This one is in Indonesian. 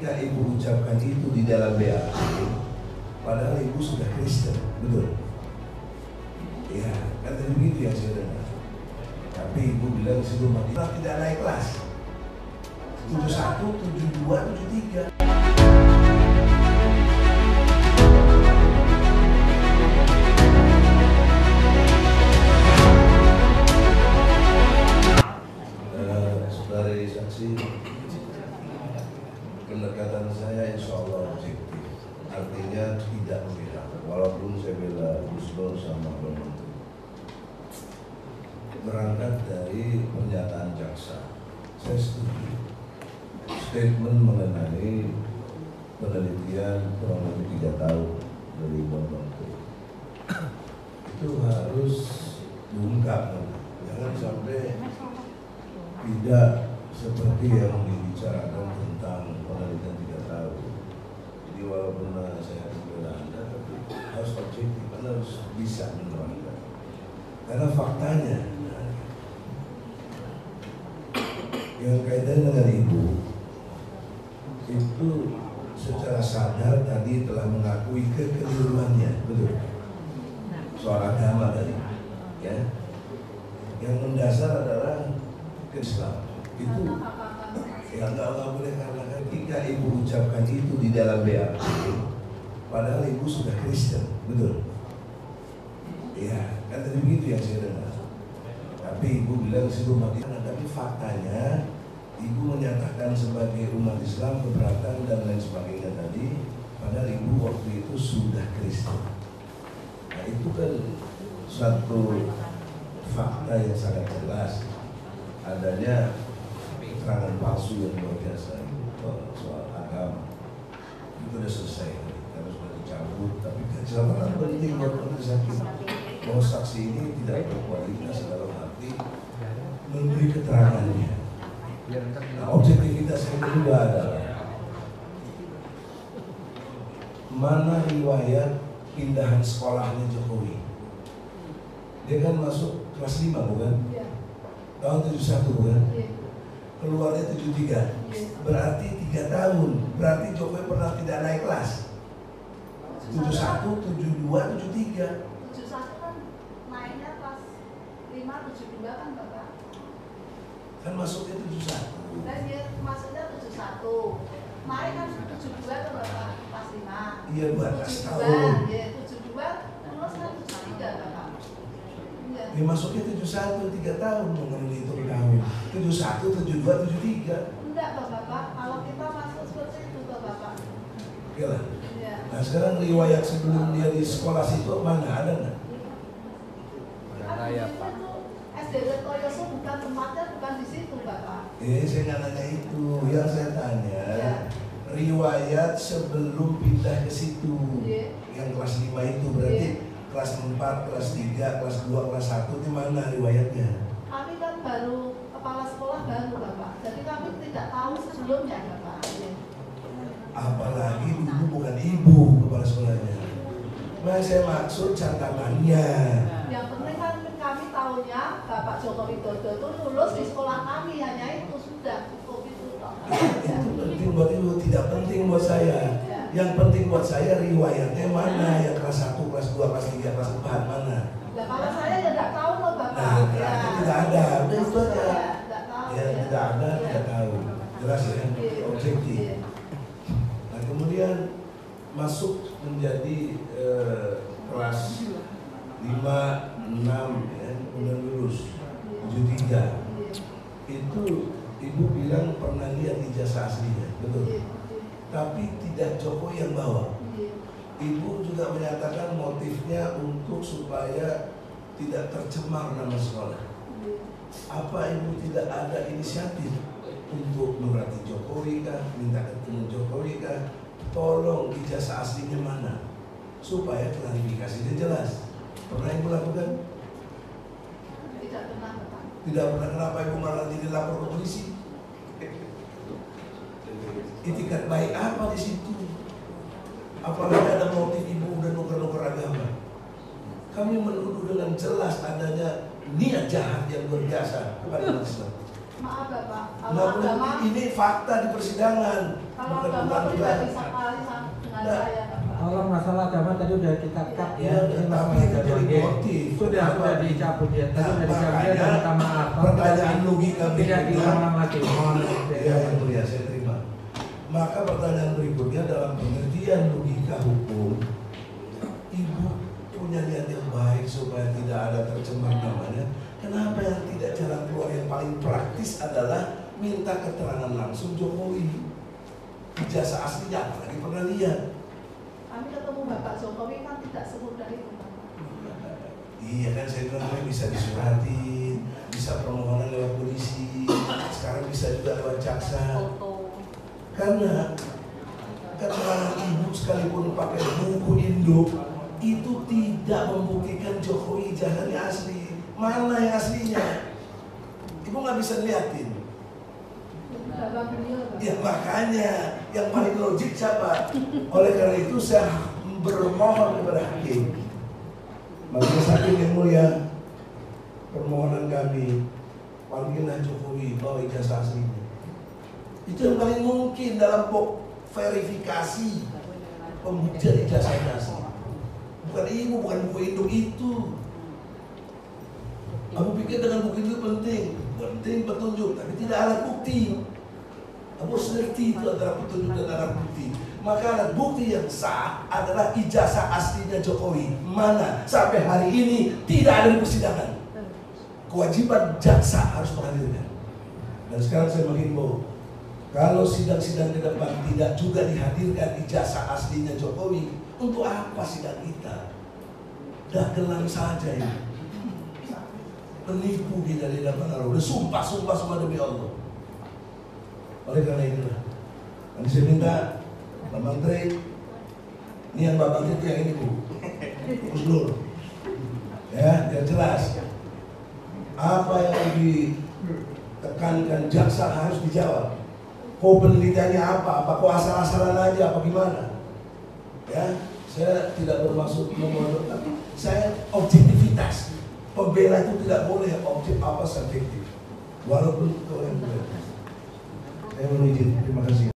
ketika ibu ucapkan itu di dalam BAP, padahal ibu sudah Kristen, betul? Ya, kata begitu yang saya dengar. Tapi ibu bilang situ tidak naik kelas. 71, 72, 73. Pendekatan saya insya Allah objektif, artinya tidak memihak. Walaupun saya bela Gus Dur sama Bang Menteri, berangkat dari pernyataan jaksa, saya setuju statement mengenai penelitian kurang lebih 3 tahun dari Bang Menteri itu harus diungkap, jangan sampai tidak seperti yang dibicarakan tentang penelitian 3 tahun. Jadi walaupun saya membela Anda, tapi harus objektif, Anda harus bisa menerangkan. Karena faktanya, yang kaitan dengan ibu, itu secara sadar tadi telah mengakui kekeliruannya, betul? Soal agama tadi, ya. Yang mendasar adalah Islam. Itu ya nggak boleh, karena ketika ibu ucapkan itu di dalam BAP, padahal ibu sudah Kristen, betul? Ya, kata begitu yang saya dengar. Tapi ibu bilang situ umat Islam, tapi faktanya ibu menyatakan sebagai umat Islam keberatan dan lain sebagainya tadi, padahal ibu waktu itu sudah Kristen. Nah itu kan suatu fakta yang sangat jelas adanya keterangan palsu yang luar biasa soal agama. Itu sudah selesai, karena sudah dicabut. Tapi kecelakaan penting buat majelis hakim bahwa saksi ini tidak berkualitas dalam arti memberi keterangannya. Nah, objektivitas yang kedua adalah mana riwayat pindahan sekolahnya Jokowi. Dia kan masuk kelas 5 bukan? Tahun 71 bukan? Keluarnya 73. Berarti 3 tahun. Berarti Jokowi pernah tidak naik kelas. 71, 72, 73. 71 kan naiknya kelas 5, 72 kan Bapak? Kan masuknya 71. Dan dia masuknya 71. Kemarin kan 72 kan Bapak, kelas 5. Iya, 12 tahun. Iya, 72, terus kan 73 Bapak. Dia masuknya 71, 3 tahun mengenai itu tahun. 71, 72, 73. Enggak Bapak, kalau kita masuk seperti itu Bapak. Oke lah. Iya. Nah sekarang riwayat sebelum dia di sekolah situ mana, ada nggak? Ada ya Pak. SDW Toyoso bukan tempatnya, bukan di situ Bapak. Saya nggak nanya itu, yang saya tanya Ya. riwayat sebelum pindah ke situ, yang kelas 5 itu berarti kelas 4, kelas 3, kelas 2, kelas 1 itu mana riwayatnya? Kami kan baru kepala sekolah baru Bapak, jadi kami tidak tahu sebelumnya Bapak. Apalagi dulu bukan ibu kepala sekolahnya. Nah saya maksud catatannya. Yang penting kan kami tahunya Bapak Joko Widodo itu lulus di sekolah kami, hanya itu sudah cukup itu. Itu penting buat ibu, tidak penting buat saya. Yang penting buat saya riwayatnya mana, yang kelas 1, kelas 2, kelas 3, kelas 4 mana? Ya kalau saya ya tidak tahu loh Bapak. Nah, berarti tidak ada, udah itu aja. Tidak tahu. Ya, tidak ada, tidak tahu. Jelas ya, objektif. Nah, kemudian masuk menjadi kelas 5, 6, ya, kemudian lulus 73. Itu ibu bilang pernah lihat ijazah aslinya, betul? Tapi tidak Jokowi yang bawa. Ibu juga menyatakan motifnya untuk supaya tidak tercemar nama sekolah. Apa ibu tidak ada inisiatif untuk merhati Jokowi kah, minta ketemu Jokowi kah, tolong ijazah aslinya mana, supaya klarifikasinya jelas. Pernah ibu lakukan? Tidak pernah Bapak. Tidak pernah. Kenapa ibu malah jadi lapor ke polisi? Itikat baik apa di situ? Apalagi ada motif ibu dan nuker-nuker agama. Kami menuduh dengan jelas adanya niat jahat yang luar biasa kepada Islam. Maaf Bapak, kalau Nggak boleh, agama, ini fakta di persidangan. kalau Bukan agama bukan pribadi bukan. sekali dengan Nah. saya Bapak. Kalau masalah agama tadi udah kita cut Iya, ya. Ini tapi masalah itu jadi agama. motif. Sudah dicabut ya. Tadi sudah dicabut ya, dan minta maaf. Pertanyaan logika Tidak berikutnya. diulang lagi. Mohon Ya, yang mulia, saya terima. Maka pertanyaan berikutnya dalam pengertian logika hukum, ibu punya niat yang baik supaya tidak ada tercemar namanya. Kenapa yang tidak jalan keluar yang paling praktis adalah minta keterangan langsung Jokowi? Ijazah aslinya apalagi pernah lihat. Kami ketemu Bapak Jokowi kan tidak semudah itu Bapak. Iya kan, saya bilang bisa disuratin, bisa permohonan lewat polisi, sekarang bisa juga lewat jaksa. Karena keterangan ibu sekalipun pakai buku induk itu tidak membuktikan Jokowi ijazahnya asli. Mana yang aslinya? Ibu nggak bisa liatin. Bapak beliau Bapak. Ya makanya yang paling logik siapa? Oleh karena itu saya bermohon kepada hakim, majelis hakim yang mulia, permohonan kami panggillah Jokowi bawa ijazah aslinya. Itu yang paling mungkin dalam verifikasi pembuktian ijazah asli. Bukan ibu, bukan buku induk itu. Kamu pikir dengan buku itu penting petunjuk, tapi tidak alat bukti. Kamu harus ngerti itu antara petunjuk dan alat bukti. Maka alat bukti yang sah adalah ijazah aslinya Jokowi. Mana sampai hari ini tidak ada di persidangan. Kewajiban jaksa harus menghadirkan. Dan sekarang saya menghimbau, kalau sidang-sidang ke depan tidak juga dihadirkan ijazah aslinya Jokowi, untuk apa sidang kita? Dagelan saja ini. Penipu kita di depan Allah. Udah sumpah semua demi Allah. Oleh karena itulah, nanti saya minta Pak Menteri, ini yang Pak Menteri itu yang ini Bu, Gus Nur, ya biar jelas. Apa yang ditekankan jaksa harus dijawab. Kok penelitiannya apa? Apa kok asal-asalan aja? Apa gimana? Ya, saya tidak bermaksud memodok, tapi saya objektivitas. Pembela itu tidak boleh objek apa subjektif, walaupun itu yang benar. Saya mohon izin, terima kasih.